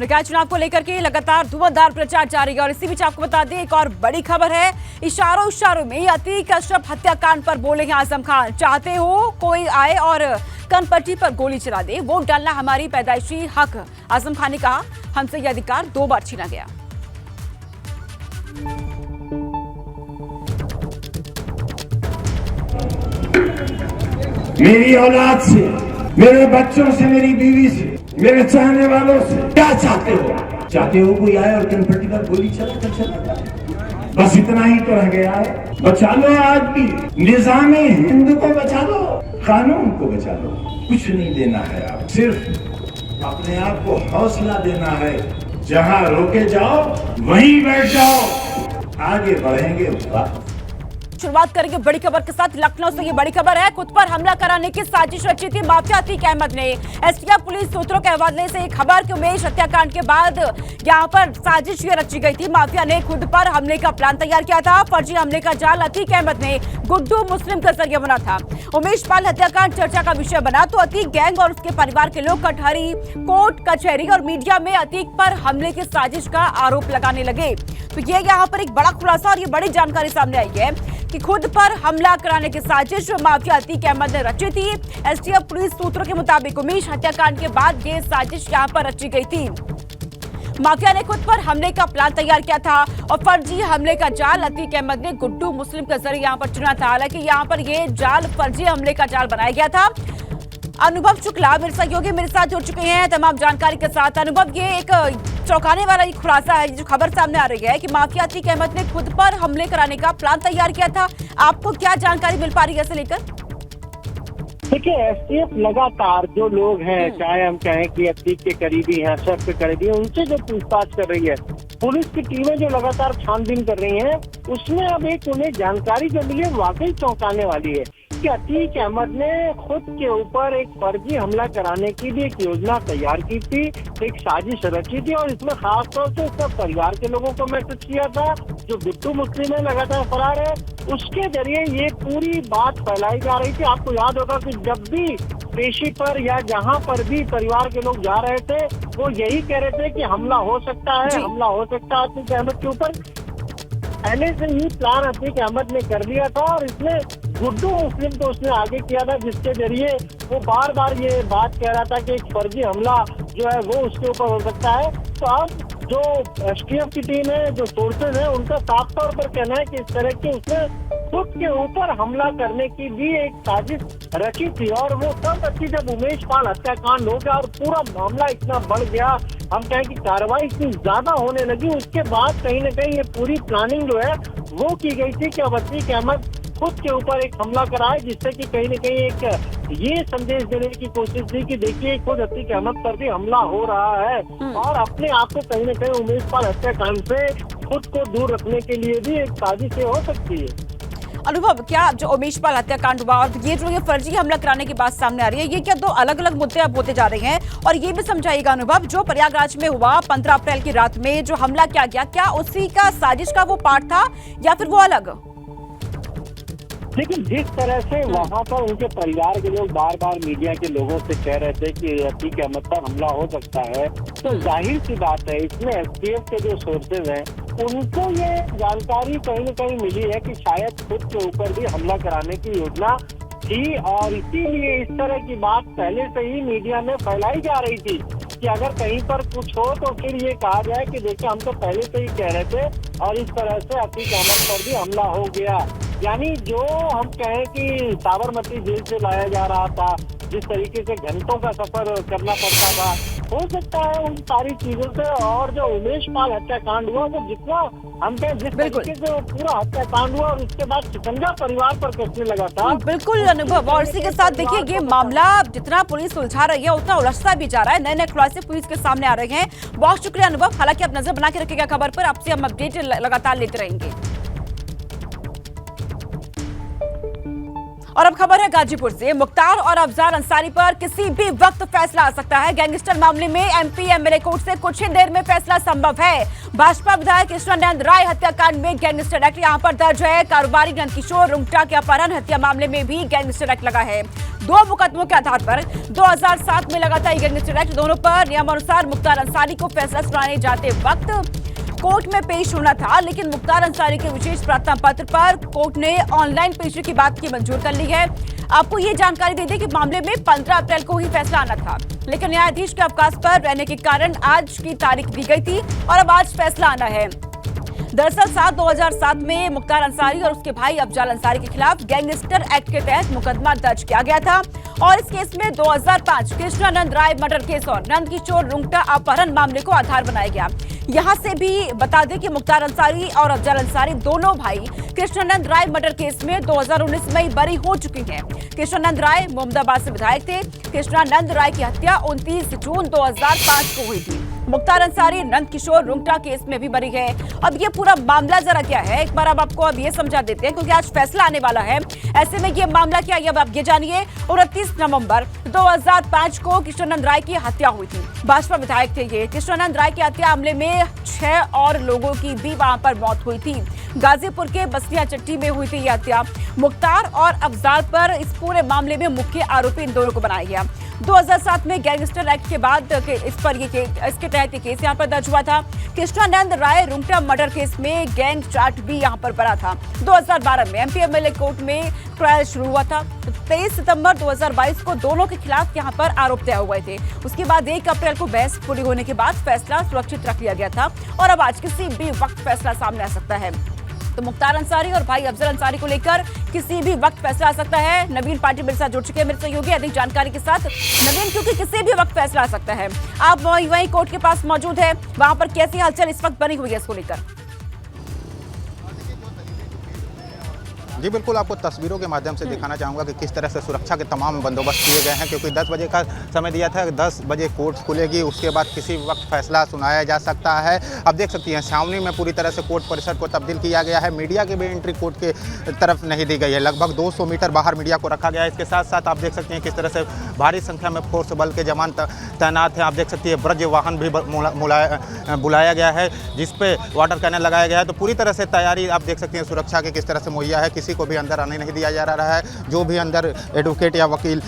निकाय चुनाव को लेकर के लगातार धुआंधार प्रचार जारी है और इसी बीच आपको बता दें एक और बड़ी खबर है। इशारों में अतीक अशरफ हत्याकांड पर बोले हैं आजम खान, चाहते हो कोई आए और कनपट्टी पर गोली चला दे, वोट डालना हमारी पैदाइशी हक। आजम खान ने कहा, हमसे यह अधिकार 2 बार छीना गया। मेरी औलाद से, मेरे बच्चों से, मेरी बीवी से, मेरे चाहने वालों से क्या चाहते हो? चाहते हो कोई आए और कनपट्टी पर गोली चला कर? बस इतना ही तो रह गया है। बचा लो आज भी निजाम हिंद को, बचा लो कानून को, बचा लो। कुछ नहीं देना है, आप सिर्फ अपने आप को हौसला देना है। जहां रोके जाओ वहीं बैठ जाओ, आगे बढ़ेंगे। शुरुआत करेंगे बड़ी खबर के साथ। लखनऊ से ये बड़ी खबर है, खुद पर हमला कराने की साजिश रची थी माफिया अतीक अहमद ने। एसटीएफ पुलिस सूत्रों के हवाले से खबर कि उमेश हत्याकांड के बाद यहां पर साजिश ये रची गई थी। माफिया ने खुद पर हमले का प्लान तैयार किया था। फर्जी हमले का जाल अतीक अहमद ने गुड्डू मुस्लिम के जरिए बना था। उमेश पाल हत्याकांड चर्चा का विषय बना तो अतीक गैंग और उसके परिवार के लोग कटहरी, कोर्ट कचहरी और मीडिया में अतीक पर हमले की साजिश का आरोप लगाने लगे। तो ये यहाँ पर एक बड़ा खुलासा और ये बड़ी जानकारी सामने आई है कि खुद पर हमला कराने की साजिश माफिया अतीक अहमद ने रची थी। एसटीएफ पुलिस सूत्रों के मुताबिक उमेश हत्याकांड के बाद ये साजिश यहां पर रची गई थी। माफिया ने खुद पर हमले का प्लान तैयार किया था और फर्जी हमले का जाल अतीक अहमद ने गुड्डू मुस्लिम के जरिए यहां पर चुना था। हालांकि यहां पर यह जाल फर्जी हमले का जाल बनाया गया था। अनुभव शुक्ला मेरे सहयोगी मेरे साथ जुड़ चुके हैं तमाम जानकारी के साथ। अनुभव, ये एक चौंकाने वाला खुलासा है जो खबर सामने आ रही है कि माफिया अतीक अहमद ने खुद पर हमले कराने का प्लान तैयार किया था। आपको क्या जानकारी मिल पा रही है इसे लेकर? देखिए, एसटीएफ लगातार जो लोग हैं, चाहे हम कहें कि अतीक के करीबी हैं, अशरफ के करीबी हैं, उनसे जो पूछताछ कर रही है पुलिस की टीमें, जो लगातार छानबीन कर रही हैं, उसमें अब एक उन्हें जानकारी जो मिली है वाकई चौंकाने वाली है कि अतीक अहमद ने खुद के ऊपर एक फर्जी हमला कराने की भी एक योजना तैयार की थी, एक साजिश रची थी और इसमें खासतौर से उसका परिवार के लोगों को मैसेज किया था। जो गुड्डू मुस्लिम है, लगातार फरार है, उसके जरिए ये पूरी बात फैलाई जा रही थी। आपको याद होगा कि जब भी पेशी पर या जहां पर भी परिवार के लोग जा रहे थे, वो यही कह रहे थे कि हमला हो सकता है, हमला हो सकता है अतीक अहमद के ऊपर। पहले से ही प्लान अतीक अहमद ने कर लिया था और इसमें गुड्डू मुस्लिम को उसने आगे किया था, जिसके जरिए वो बार बार ये बात कह रहा था कि एक फर्जी हमला जो है वो उसके ऊपर हो सकता है। तो अब जो एसटीएफ की टीम है, जो सोर्सेज है, उनका साफ तौर पर कहना है कि इस तरह की उसने खुद के ऊपर हमला करने की भी एक साजिश रची थी। और वो तब रची जब उमेश पाल हत्याकांड हो गया और पूरा मामला इतना बढ़ गया, हम कहें कि कार्रवाई इतनी ज्यादा होने लगी, उसके बाद कहीं न कहीं ये पूरी प्लानिंग जो है वो की गई थी कि अब अतीक अहमद खुद के ऊपर एक हमला कराए, जिससे कि कहीं न कहीं एक ये संदेश देने की कोशिश थी कि देखिए खुद अतीक अहमद पर भी हमला हो रहा है और अपने आप को कहीं न कहीं उमेश पाल हत्याकांड से खुद को दूर रखने के लिए भी एक साजिश हो सकती है। अनुभव, क्या जो उमेश पाल हत्याकांड हुआ और ये जो ये फर्जी हमला कराने की बात सामने आ रही है, ये क्या 2 अलग-अलग मुद्दे अब होते जा रहे हैं? और ये भी समझाइएगा अनुभव, जो प्रयागराज में हुआ 15 अप्रैल की रात में जो हमला किया गया, क्या उसी का साजिश का वो पार्ट था या फिर वो अलग? लेकिन जिस तरह से वहाँ पर उनके परिवार के लोग बार बार मीडिया के लोगों से कह रहे थे कि अतीक अहमद पर हमला हो सकता है, तो जाहिर सी बात है इसमें एसटीएफ के जो सोर्सेज हैं उनको ये जानकारी कहीं न कहीं मिली है कि शायद खुद के ऊपर भी हमला कराने की योजना थी और इसीलिए इस तरह की बात पहले से ही मीडिया में फैलाई जा रही थी कि अगर कहीं पर कुछ हो तो फिर ये कहा जाए कि देखिए हम तो पहले से ही कह रहे थे और इस तरह से अतीक अहमद पर भी हमला हो गया। यानी जो हम कहें कि साबरमती जेल से लाया जा रहा था, जिस तरीके से घंटों का सफर करना पड़ता था, हो सकता है उन सारी चीजों से और जो उमेश पाल हत्याकांड हुआ वो जितना हम कहें जिस तरीके से पूरा हत्याकांड हुआ और उसके बाद शिकंजा परिवार पर कसने लगा था। बिल्कुल अनुभव, और इसी के साथ देखिए ये मामला जितना पुलिस उलझा रही है उतना उलझता भी जा रहा है, नए नए खुलासे पुलिस के सामने आ रहे हैं। बहुत शुक्रिया अनुभव, हालांकि आप नजर बना के रखिएगा खबर पर, आपसे हम अपडेट लगातार लेते रहेंगे। और अब खबर है गाजीपुर से। मुख्तार और अफजाल अंसारी पर किसी भी वक्त फैसला आ सकता है। गैंगस्टर मामले में एमपी एमएलए कोर्ट से कुछ ही देर में फैसला संभव है। भाजपा विधायक कृष्णानंद राय हत्याकांड में गैंगस्टर एक्ट यहां पर दर्ज है। कारोबारी नंदकिशोर रुंगटा के अपहरण हत्या मामले में भी गैंगस्टर एक्ट लगा है। 2 मुकदमों के आधार पर 2007 में लगा था ये गैंगस्टर एक्ट। दोनों पर नियमानुसार मुख्तार अंसारी को फैसला सुनाने जाते वक्त कोर्ट में पेश होना था, लेकिन मुख्तार अंसारी के विशेष प्रार्थना पत्र पर कोर्ट ने ऑनलाइन पेशी की बात की मंजूर कर ली है। आपको ये जानकारी दे दें कि मामले में 15 अप्रैल को ही फैसला आना था, लेकिन न्यायाधीश के अवकाश पर रहने के कारण आज की तारीख दी गई थी और अब आज फैसला आना है। दरअसल 2007 में मुख्तार अंसारी और उसके भाई अफजाल अंसारी के खिलाफ गैंगस्टर एक्ट के तहत मुकदमा दर्ज किया गया था और इस केस में 2005 कृष्णानंद राय मर्डर केस और नंदकिशोर रुंगटा अपहरण मामले को आधार बनाया गया। यहां से भी बता दें कि मुख्तार अंसारी और अफजाल अंसारी दोनों भाई कृष्णानंद राय मर्डर केस में 2019 में बरी हो चुकी हैं। कृष्णानंद राय मोहम्मदाबाद से विधायक थे। कृष्णानंद राय की हत्या 29 जून 2005 को हुई थी। मुख्तार अंसारी नंदकिशोर रुंगटा केस में भी बरी है। अब ये पूरा मामला जरा क्या है, एक बार अब आपको अब ये समझा देते हैं, क्योंकि आज फैसला आने वाला है। ऐसे में ये मामला क्या है, अब आप ये जानिए। 29 नवंबर 2005 को कृष्णानंद राय की हत्या हुई थी। भाजपा विधायक थे ये। कृष्णानंद राय की हत्या मामले में 6 और लोगों की भी वहां पर मौत हुई थी। गाजीपुर के बसलिया चट्टी में हुई थी यह हत्या। मुख्तार और अफजाल पर इस पूरे मामले में मुख्य आरोपी इन दोनों को बनाया गया। 2007 में गैंगस्टर एक्ट के बाद इसके तहत केस यहां पर दर्ज हुआ था। कृष्णानंद राय रुंगटा मर्डर केस में गैंग चार्ट भी यहां पर बना था। 2012 में एमपी एमएलए कोर्ट में ट्रायल शुरू हुआ था। 23 सितंबर 2022 को दोनों के खिलाफ यहां पर आरोप तय हुए थे। उसके बाद 1 अप्रैल को बहस पूरी होने के बाद फैसला सुरक्षित रख लिया गया था और अब आज किसी भी वक्त फैसला सामने आ सकता है। तो मुख्तार अंसारी और भाई अफजल अंसारी को लेकर किसी भी वक्त फैसला आ सकता है। नवीन पाटिल मेरे साथ जुड़ चुके हैं, मेरे सहयोगी अधिक जानकारी के साथ। नवीन, क्योंकि किसी भी वक्त फैसला आ सकता है, आप वहीं कोर्ट के पास मौजूद है, वहां पर कैसी हलचल इस वक्त बनी हुई है इसको लेकर? जी बिल्कुल, आपको तस्वीरों के माध्यम से दिखाना चाहूँगा कि किस तरह से सुरक्षा के तमाम बंदोबस्त किए गए हैं, क्योंकि 10 बजे का समय दिया था। 10 बजे कोर्ट खुलेगी, उसके बाद किसी वक्त फैसला सुनाया जा सकता है। अब देख सकती हैं छावनी में पूरी तरह से कोर्ट परिसर को तब्दील किया गया है। मीडिया की भी एंट्री कोर्ट के तरफ नहीं दी गई है। लगभग 200 मीटर बाहर मीडिया को रखा गया है। इसके साथ साथ आप देख सकते हैं किस तरह से भारी संख्या में फोर्स बल के जवान तैनात हैं। आप देख सकती है ब्रज वाहन भी बुलाया गया है, जिसपे वाटर कैनन लगाया गया है। तो पूरी तरह से तैयारी आप देख सकते हैं सुरक्षा की किस तरह से मुहैया है। किसी को भी अंदर आने नहीं दिया जा रहा है। जो भी अंदर एडवोकेट या वकील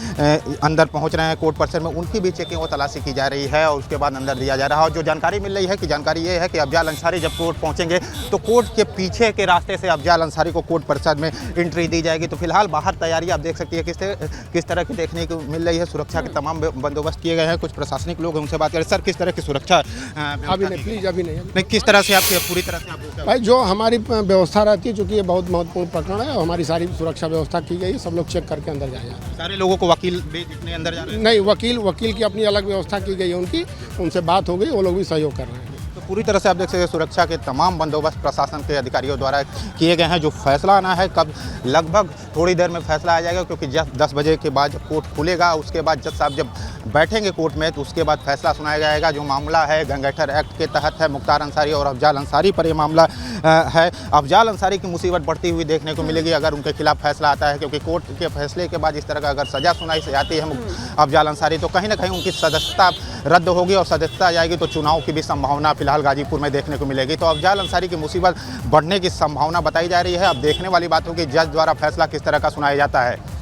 अंदर पहुंच रहे हैं कोर्ट परिसर में, उनकी भी चेकिंग और तलाशी की जा रही है और उसके बाद अंदर दिया जा रहा है। और जो जानकारी मिल रही है कि जानकारी ये है कि अफजाल अंसारी जब कोर्ट पहुंचेंगे तो कोर्ट के पीछे के रास्ते से अफजाल अंसारी को कोर्ट परिसर में एंट्री दी जाएगी। तो फिलहाल बाहर तैयारी आप देख सकती है किस तरह की देखने को मिल रही है। सुरक्षा के तमाम बंदोबस्त किए गए हैं। कुछ प्रशासनिक लोग उनसे बात करें। सर, किस तरह की सुरक्षा? अभी नहीं, प्लीज अभी नहीं। किस तरह से आपकी पूरी तरह से आप भाई, जो हमारी व्यवस्था रहती है, चूँकि ये बहुत महत्वपूर्ण प्रकरण है, हमारी सारी सुरक्षा व्यवस्था की गई है। सब लोग चेक करके अंदर जाए। सारे लोगों को वकील भी जितने अंदर जा रहे हैं? नहीं, वकील की अपनी अलग व्यवस्था की गई है। उनसे बात हो गई, वो लोग भी सहयोग कर रहे हैं। तो पूरी तरह से आप देख सकते हैं सुरक्षा के तमाम बंदोबस्त प्रशासन के अधिकारियों द्वारा किए गए हैं। जो फैसला आना है कब, लगभग थोड़ी देर में फैसला आ जाएगा, क्योंकि 10 बजे के बाद कोर्ट खुलेगा। उसके बाद जज साहब जब बैठेंगे कोर्ट में तो उसके बाद फैसला सुनाया जाएगा। जो मामला है गैंगस्टर एक्ट के तहत है, मुख्तार अंसारी और अफजाल अंसारी पर यह मामला है। अफजाल अंसारी की मुसीबत बढ़ती हुई देखने को मिलेगी अगर उनके खिलाफ फैसला आता है, क्योंकि कोर्ट के फैसले के बाद इस तरह का अगर सजा सुनाई से जाती है अफजाल अंसारी, तो कहीं ना कहीं उनकी सदस्यता रद्द होगी और सदस्यता जाएगी तो चुनाव की भी संभावना फिलहाल गाजीपुर में देखने को मिलेगी। तो अफजाल अंसारी की मुसीबत बढ़ने की संभावना बताई जा रही है। अब देखने वाली बात होगी जज द्वारा फैसला किस तरह का सुनाया जाता है।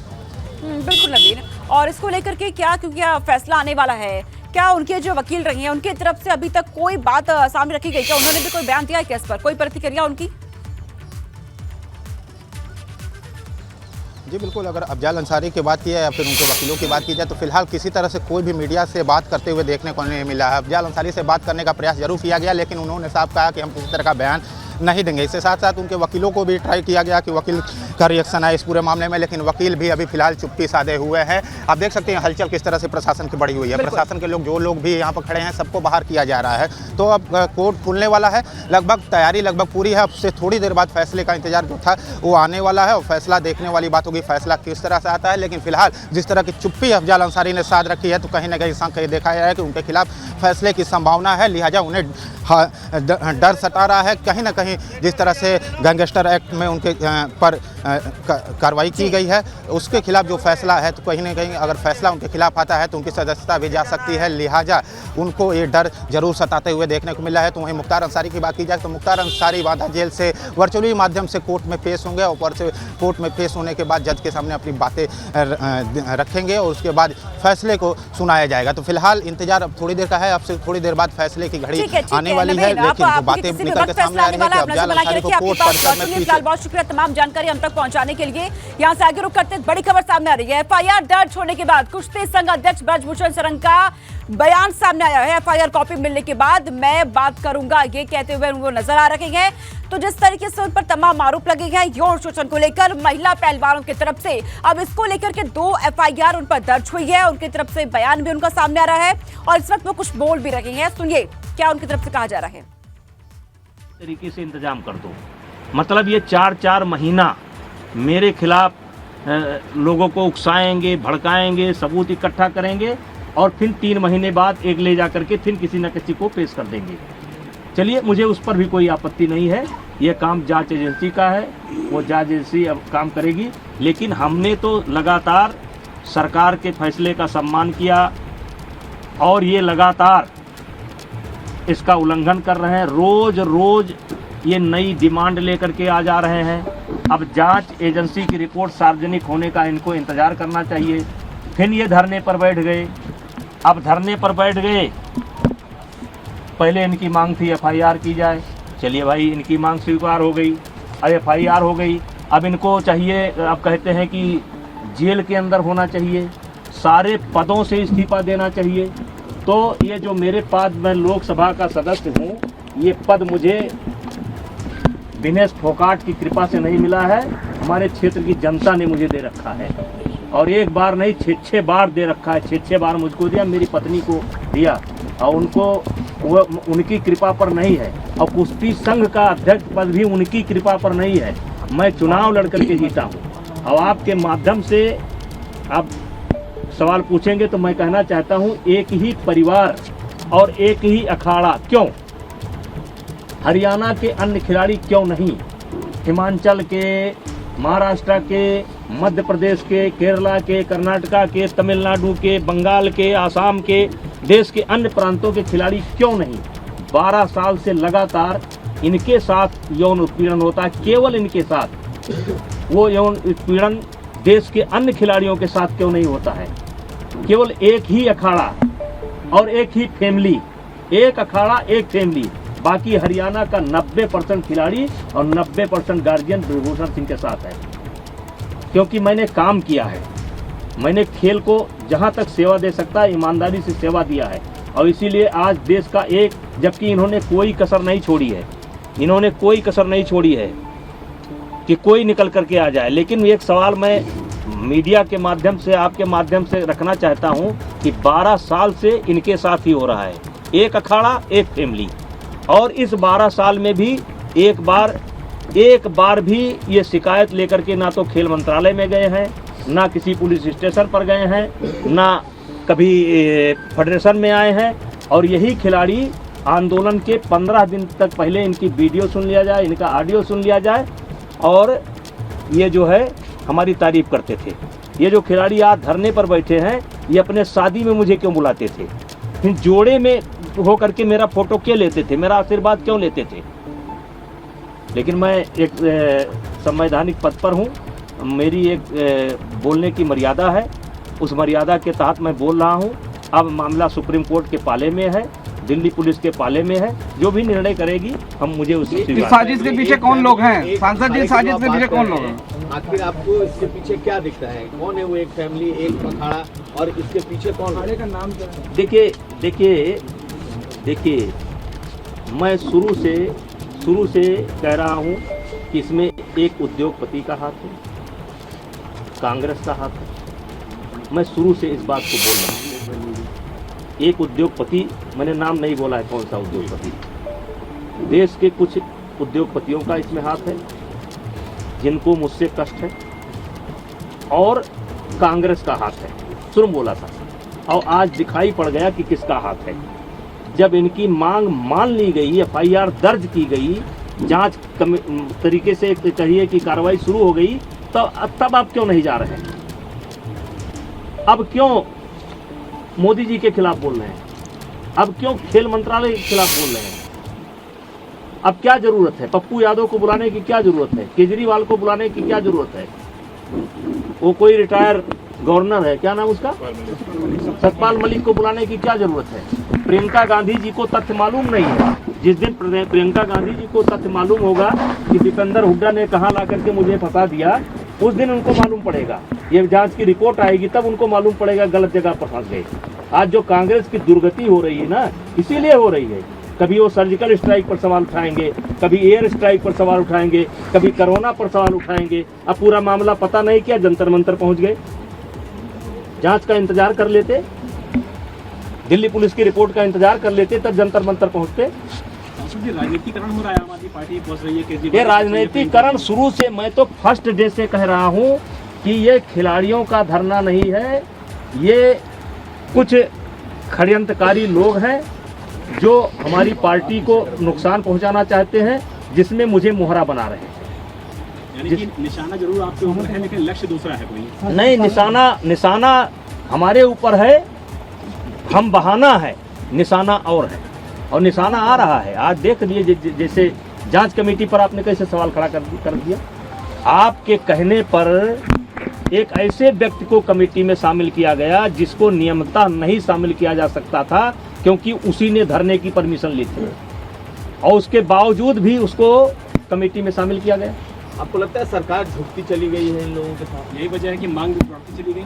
बिल्कुल नवीन, और इसको लेकर के क्या, क्योंकि फैसला आने वाला है, क्या उनके जो वकील रहे हैं उनकी तरफ से अभी तक कोई बात सामने रखी गई? क्या उन्होंने भी कोई बयान दिया है केस पर, कोई प्रतिक्रिया उनकी? जी बिल्कुल, अगर अफजाल अंसारी की बात की है या फिर उनके वकीलों की बात की जाए तो फिलहाल किसी तरह से कोई भी मीडिया से बात करते हुए देखने को नहीं मिला है। अफजाल अंसारी से बात करने का प्रयास जरूर किया गया, लेकिन उन्होंने साफ कहा कि हम किसी तरह का बयान नहीं देंगे। इसके साथ साथ उनके वकीलों को भी ट्राई किया गया कि वकील का रिएक्शन आए इस पूरे मामले में, लेकिन वकील भी अभी फिलहाल चुप्पी साधे हुए हैं। आप देख सकते हैं हलचल किस तरह से प्रशासन की बढ़ी हुई है। प्रशासन के लोग, जो लोग भी यहाँ पर खड़े हैं, सबको बाहर किया जा रहा है। तो अब कोर्ट खुलने वाला है, लगभग तैयारी लगभग पूरी है। अब से थोड़ी देर बाद फैसले का इंतजार जो था वो आने वाला है और फैसला देखने वाली बात होगी, फैसला किस तरह से आता है। लेकिन फिलहाल जिस तरह की चुप्पी अफजाल अंसारी ने साध रखी है, तो कहीं ना कहीं देखा जा रहा है कि उनके खिलाफ फैसले की संभावना है, लिहाजा उन्हें डर सता रहा है। कहीं ना कहीं जिस तरह से गैंगस्टर एक्ट में उनके पर कार्रवाई की गई है, उसके खिलाफ जो फैसला है, तो कहीं ना कहीं अगर फैसला उनके खिलाफ आता है तो उनकी सदस्यता भी जा सकती है, लिहाजा उनको ये डर जरूर सताते हुए देखने को मिला है। तो वहीं मुख्तार अंसारी की बात की जाए तो मुख्तार अंसारी बांदा जेल से वर्चुअली माध्यम से कोर्ट में पेश होंगे और कोर्ट में पेश होने के बाद जज के सामने अपनी बातें रखेंगे और उसके बाद फैसले को सुनाया जाएगा। तो फिलहाल इंतजार अब थोड़ी देर का है, अब से थोड़ी देर बाद फैसले की घड़ी आने वाली है, लेकिन जो बातें निकल के सामने आ रही है कि अफजाल अंसारी को कोर्ट परिसर में पीछे। बहुत शुक्रिया तमाम जानकारी हम तक पहुंचाने के लिए। यहाँ से आगे रुक करते बड़ी खबर सामने आ रही है। एफआईआर दर्ज होने के बाद कुश्ती संघ अध्यक्ष ब्रजभूषण शरण का बयान सामने आया है। एफआईआर कॉपी मिलने के बाद मैं बात करूंगा, ये कहते हुए वो नजर आ रहे हैं। तो जिस तरीके से उन पर तमाम आरोप लगे हैं यौन शोषण को लेकर महिला पहलवानों की तरफ से, अब इसको लेकर के 2 एफआईआर उन पर दर्ज हुई है। उनकी तरफ से बयान भी उनका सामने आ रहा है और इस वक्त वो कुछ बोल भी रहे हैं। सुनिए क्या उनकी तरफ से कहा जा रहा है। तरीके से इंतजाम कर दो, मतलब ये 4-4 महीना मेरे खिलाफ लोगों को उकसाएंगे, भड़काएंगे, सबूत इकट्ठा करेंगे और फिर 3 महीने बाद एक ले जा करके फिर किसी न किसी को पेश कर देंगे। चलिए, मुझे उस पर भी कोई आपत्ति नहीं है, ये काम जांच एजेंसी का है, वो जांच एजेंसी अब काम करेगी। लेकिन हमने तो लगातार सरकार के फैसले का सम्मान किया और ये लगातार इसका उल्लंघन कर रहे हैं। रोज रोज ये नई डिमांड लेकर के आ जा रहे हैं। अब जांच एजेंसी की रिपोर्ट सार्वजनिक होने का इनको इंतजार करना चाहिए। फिर ये धरने पर बैठ गए। अब धरने पर बैठ गए, पहले इनकी मांग थी एफआईआर की जाए। चलिए भाई, इनकी मांग स्वीकार हो गई, अब एफआईआर हो गई। अब इनको चाहिए, अब कहते हैं कि जेल के अंदर होना चाहिए, सारे पदों से इस्तीफा देना चाहिए। तो ये जो मेरे पद, मैं लोकसभा का सदस्य हूँ, ये पद मुझे दिनेश फोगाट की कृपा से नहीं मिला है, हमारे क्षेत्र की जनता ने मुझे दे रखा है। और एक बार नहीं, 6 बार दे रखा है। 6 बार मुझको दिया, मेरी पत्नी को दिया, और उनको उनकी कृपा पर नहीं है। और कुश्ती संघ का अध्यक्ष पद भी उनकी कृपा पर नहीं है। मैं चुनाव लड़कर के जीता हूँ। अब आपके माध्यम से आप सवाल पूछेंगे तो मैं कहना चाहता हूँ, एक ही परिवार और एक ही अखाड़ा क्यों? हरियाणा के अन्य खिलाड़ी क्यों नहीं? हिमाचल के, महाराष्ट्र के, मध्य प्रदेश के, केरला के, कर्नाटका के, तमिलनाडु के, बंगाल के, आसाम के, देश के अन्य प्रांतों के खिलाड़ी क्यों नहीं? 12 साल से लगातार इनके साथ यौन उत्पीड़न होता है, केवल इनके साथ। वो यौन उत्पीड़न देश के अन्य खिलाड़ियों के साथ क्यों नहीं होता है? केवल एक ही अखाड़ा और एक ही फैमिली, एक अखाड़ा एक फैमिली। बाकी हरियाणा का 90% खिलाड़ी और 90% गार्जियन ब्रजभूषण सिंह के साथ है। क्योंकि मैंने काम किया है, मैंने खेल को जहां तक सेवा दे सकता है ईमानदारी से सेवा दिया है। और इसीलिए आज देश का एक, जबकि इन्होंने कोई कसर नहीं छोड़ी है, इन्होंने कोई कसर नहीं छोड़ी है कि कोई निकल करके आ जाए। लेकिन एक सवाल मैं मीडिया के माध्यम से, आपके माध्यम से रखना चाहता हूं कि 12 साल से इनके साथ ही हो रहा है, एक अखाड़ा एक फैमिली। और इस 12 साल में भी एक बार भी ये शिकायत लेकर के ना तो खेल मंत्रालय में गए हैं, ना किसी पुलिस स्टेशन पर गए हैं, ना कभी फेडरेशन में आए हैं। और यही खिलाड़ी आंदोलन के 15 दिन तक पहले इनकी वीडियो सुन लिया जाए, इनका ऑडियो सुन लिया जाए, और ये जो है हमारी तारीफ करते थे। ये जो खिलाड़ी आज धरने पर बैठे हैं, ये अपने शादी में मुझे क्यों बुलाते थे? फिर जोड़े में हो करके मेरा फोटो क्यों लेते थे, मेरा आशीर्वाद क्यों लेते थे? लेकिन मैं एक संवैधानिक पद पर हूँ, मेरी एक बोलने की मर्यादा है, उस मर्यादा के तहत मैं बोल रहा हूँ। अब मामला सुप्रीम कोर्ट के पाले में है, दिल्ली पुलिस के पाले में है, जो भी निर्णय करेगी हम मुझे उससे इस साजिश के पीछे कौन लोग हैं? सांसद जी, साजिश के पीछे कौन लोग हैं? आखिर आपको इसके पीछे क्या दिखता है? कौन है वो? एक फैमिली, एक अखाड़ा, और इसके पीछे कौन है? का नाम क्या है? देखिए, मैं शुरू से कह रहा हूँ कि इसमें एक उद्योगपति का हाथ है, कांग्रेस का हाथ है। मैं शुरू से इस बात को बोल रहा हूँ। एक उद्योगपति, मैंने नाम नहीं बोला है कौन सा उद्योगपति, देश के कुछ उद्योगपतियों का इसमें हाथ है जिनको मुझसे कष्ट है, और कांग्रेस का हाथ है। शुरू बोला था और आज दिखाई पड़ गया कि किसका हाथ है। जब इनकी मांग मान ली गई, FIR दर्ज की गई, जांच तरीके से कहिए कि कार्रवाई शुरू हो गई, तो तब आप क्यों नहीं जा रहे हैं? अब क्यों मोदी जी के खिलाफ बोल रहे हैं? अब क्यों खेल मंत्रालय के खिलाफ बोल रहे हैं? अब क्या जरूरत है? पप्पू यादव को बुलाने की क्या जरूरत है? केजरीवाल को बुलाने की क्या जरूरत है? वो कोई रिटायर गवर्नर है, क्या नाम उसका, सतपाल मलिक को बुलाने की क्या जरूरत है? प्रियंका गांधी जी को तथ्य मालूम नहीं है। जिस दिन प्रियंका गांधी जी को तथ्य मालूम होगा कि दीपेंद्र हुड्डा ने कहाँ ला करके मुझे फंसा दिया, उस दिन उनको मालूम पड़ेगा। ये जांच की रिपोर्ट आएगी तब उनको मालूम पड़ेगा गलत जगह पर फंस गए। आज जो कांग्रेस की दुर्गति हो रही है ना, इसीलिए हो रही है। कभी वो सर्जिकल स्ट्राइक पर सवाल उठाएंगे, कभी एयर स्ट्राइक पर सवाल उठाएंगे, कभी कोरोना पर सवाल उठाएंगे। अब पूरा मामला पता नहीं क्या जंतर मंतर पहुंच गए। जांच का इंतजार कर लेते, दिल्ली पुलिस की रिपोर्ट का इंतजार कर लेते, तब जंतर मंतर पहुंचते। राजनीतिकरण हो रहा है, आम आदमी पार्टी पहुंच रही है। ये राजनीतिकरण शुरू से, मैं तो फर्स्ट डे से कह रहा हूं कि ये खिलाड़ियों का धरना नहीं है, ये कुछ षड्यंत्रकारी लोग हैं जो हमारी पार्टी को नुकसान पहुंचाना चाहते हैं, जिसमें मुझे मोहरा बना रहे हैं। यानी कि निशाना जरूर आपके ऊपर है, लेकिन लक्ष्य दूसरा है कोई नहीं। निशाना हमारे ऊपर है, हम बहाना है, निशाना और है, और निशाना आ रहा है। आज देख लिए, जैसे जांच कमेटी पर आपने कैसे सवाल खड़ा कर दिया। आपके कहने पर एक ऐसे व्यक्ति को कमेटी में शामिल किया गया जिसको नियमतः नहीं शामिल किया जा सकता था, क्योंकि उसी ने धरने की परमिशन ली थी, और उसके बावजूद भी उसको कमेटी में शामिल किया गया। आपको लगता है सरकार झुकती चली गई है इन लोगों के साथ? यही वजह है कि मांग भी बढ़ती चली गई।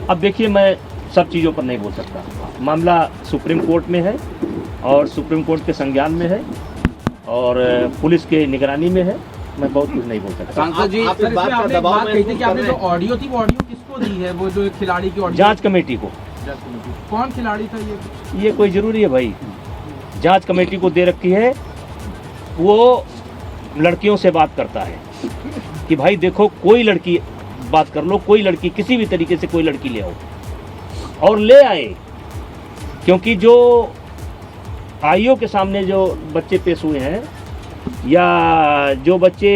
अब देखिए, मैं सब चीज़ों पर नहीं बोल सकता। मामला सुप्रीम कोर्ट में है और सुप्रीम कोर्ट के संज्ञान में है और पुलिस के निगरानी में है। मैं बहुत कुछ नहीं बोल सकता। सांसद जी, आप इस बात का दबाव कही थी कि आपने जो ऑडियो थी, वो ऑडियो किसको दी है? वो जो खिलाड़ी की ऑडियो, जांच कमेटी को। कौन खिलाड़ी था ये कोई जरूरी है भाई? जांच कमेटी को दे रखी है। वो लड़कियों से बात करता है कि भाई देखो, कोई लड़की बात कर लो, कोई लड़की, किसी भी तरीके से कोई लड़की ले आओ, और ले आए। क्योंकि जो आईओ के सामने जो बच्चे पेश हुए हैं, या जो बच्चे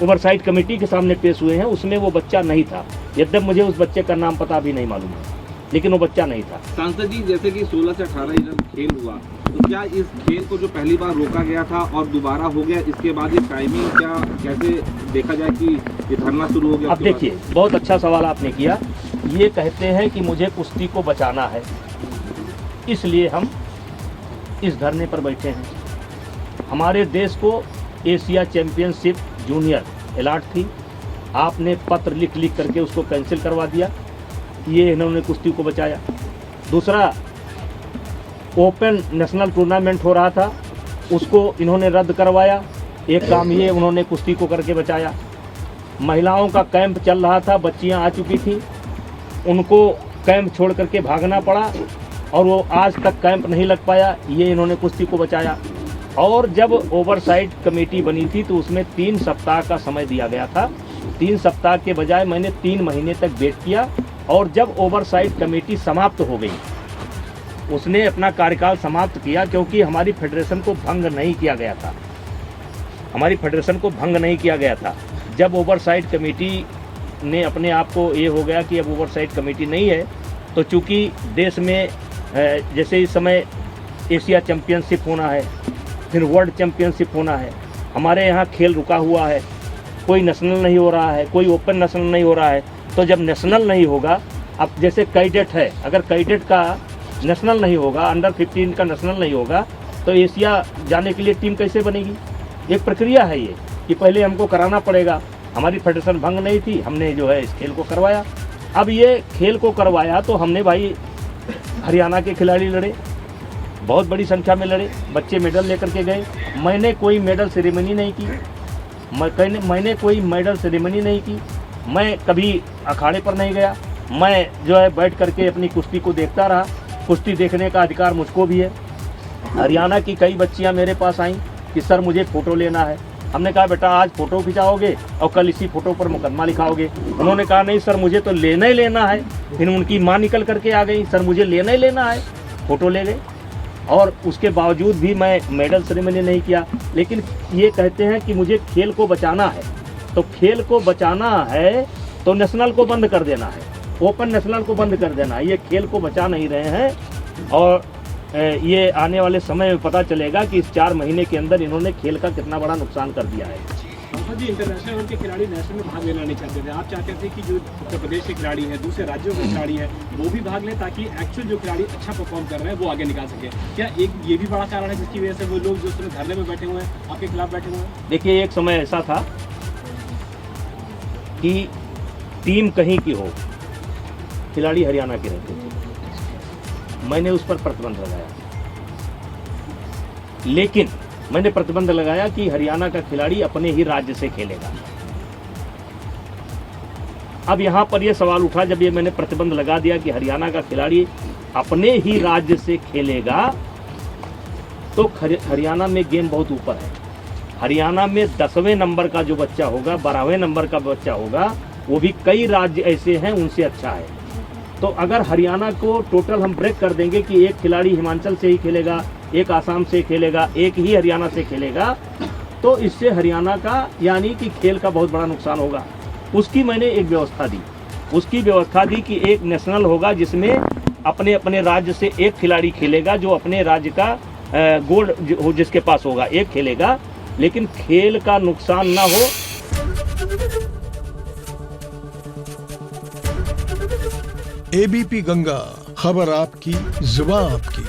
ओवरसाइट कमेटी के सामने पेश हुए हैं, उसमें वो बच्चा नहीं था। यद्यप मुझे उस बच्चे का नाम पता भी नहीं मालूम है, लेकिन वो बच्चा नहीं था। सांसद जी, जैसे कि 16 से 18 जब खेल हुआ, तो क्या इस खेल को जो पहली बार रोका गया था और दोबारा हो गया, इसके बाद ये टाइमिंग क्या कैसे देखा जाए कि ये धरना शुरू हो गया? अब देखिए, बहुत अच्छा सवाल आपने किया। ये कहते हैं कि मुझे कुश्ती को बचाना है, इसलिए हम इस धरने पर बैठे हैं। हमारे देश को एशिया चैंपियनशिप जूनियर अलॉट थी, आपने पत्र लिख करके उसको कैंसिल करवा दिया। ये इन्होंने कुश्ती को बचाया। दूसरा, ओपन नेशनल टूर्नामेंट हो रहा था, उसको इन्होंने रद्द करवाया। एक काम ये उन्होंने कुश्ती को करके बचाया। महिलाओं का कैंप चल रहा था, बच्चियां आ चुकी थी, उनको कैंप छोड़ करके भागना पड़ा और वो आज तक कैंप नहीं लग पाया। ये इन्होंने कुश्ती को बचाया। और जब ओवरसाइट कमेटी बनी थी तो उसमें 3 सप्ताह का समय दिया गया था। 3 सप्ताह के बजाय मैंने 3 महीने तक वेट किया, और जब ओवरसाइट कमेटी समाप्त हो गई, उसने अपना कार्यकाल समाप्त किया, क्योंकि हमारी फेडरेशन को भंग नहीं किया गया था। हमारी फेडरेशन को भंग नहीं किया गया था। जब ओवरसाइट कमेटी ने अपने आप को, ये हो गया कि अब ओवरसाइट कमेटी नहीं है, तो चूँकि देश में जैसे इस समय एशिया चैम्पियनशिप होना है, फिर वर्ल्ड चैम्पियनशिप होना है, हमारे यहाँ खेल रुका हुआ है, कोई नेशनल नहीं हो रहा है, कोई ओपन नेशनल नहीं हो रहा है। तो जब नेशनल नहीं होगा, अब जैसे कैडेट है, अगर कैडेट का नेशनल नहीं होगा, अंडर 15 का नेशनल नहीं होगा, तो एशिया जाने के लिए टीम कैसे बनेगी? एक प्रक्रिया है ये कि पहले हमको कराना पड़ेगा। हमारी फेडरेशन भंग नहीं थी, हमने जो है इस खेल को करवाया। अब ये खेल को करवाया तो हमने भाई हरियाणा के खिलाड़ी लड़े, बहुत बड़ी संख्या में लड़े, बच्चे मेडल लेकर के गए। मैंने कोई मेडल सेरेमनी नहीं की, मैंने कोई मेडल सेरेमनी नहीं की। मैं कभी अखाड़े पर नहीं गया, मैं जो है बैठ करके अपनी कुश्ती को देखता रहा। कुश्ती देखने का अधिकार मुझको भी है। हरियाणा की कई बच्चियां मेरे पास आईं कि सर मुझे फ़ोटो लेना है, हमने कहा बेटा आज फ़ोटो खिंचाओगे और कल इसी फ़ोटो पर मुकदमा लिखाओगे। उन्होंने कहा नहीं सर मुझे तो लेना ही लेना है। फिर उनकी माँ निकल करके आ गई, सर मुझे लेना ही लेना है। फ़ोटो ले गए और उसके बावजूद भी मैं मेडल सेरेमनी नहीं किया। लेकिन ये कहते हैं कि मुझे खेल को बचाना है, तो खेल को बचाना है तो नेशनल को बंद कर देना है, ओपन नेशनल को बंद कर देना है। ये खेल को बचा नहीं रहे हैं और ये आने वाले समय में पता चलेगा कि इस 4 महीने के अंदर इन्होंने खेल का कितना बड़ा नुकसान कर दिया है। जी इंटरनेशनल लेवल के खिलाड़ी नेशनल में भाग लेना नहीं चाहते थे, आप चाहते थे कि जो उत्तर प्रदेश के खिलाड़ी हैं, दूसरे राज्यों के खिलाड़ी हैं, वो भी भाग लें ताकि एक्चुअल जो खिलाड़ी अच्छा परफॉर्म कर रहे हैं वो आगे निकाल सके। क्या एक ये भी बड़ा कारण है जिसकी वजह से वो लोग जो उसमें धरने में बैठे हुए हैं, आपके खिलाफ बैठे हुए हैं? देखिए एक समय ऐसा था कि टीम कहीं की हो, खिलाड़ी हरियाणा के रहते थे, मैंने उस पर प्रतिबंध लगाया। लेकिन मैंने प्रतिबंध लगाया कि हरियाणा का खिलाड़ी अपने ही राज्य से खेलेगा। अब यहां पर यह सवाल उठा जब ये मैंने प्रतिबंध लगा दिया कि हरियाणा का खिलाड़ी अपने ही राज्य से खेलेगा, तो हरियाणा में गेम बहुत ऊपर है। हरियाणा में 10वें नंबर का जो बच्चा होगा, 12वें नंबर का बच्चा होगा, वो भी कई राज्य ऐसे हैं उनसे अच्छा है। तो अगर हरियाणा को टोटल हम ब्रेक कर देंगे कि एक खिलाड़ी हिमाचल से ही खेलेगा, एक आसाम से खेलेगा, एक ही हरियाणा से खेलेगा, तो इससे हरियाणा का यानी कि खेल का बहुत बड़ा नुकसान होगा। उसकी मैंने एक व्यवस्था दी, उसकी व्यवस्था दी कि एक नेशनल होगा जिसमें अपने अपने राज्य से एक खिलाड़ी खेलेगा, जो अपने राज्य का गोल्ड जिसके पास होगा एक खेलेगा, लेकिन खेल का नुकसान ना हो। एबीपी गंगा, खबर आपकी, जुबान आपकी।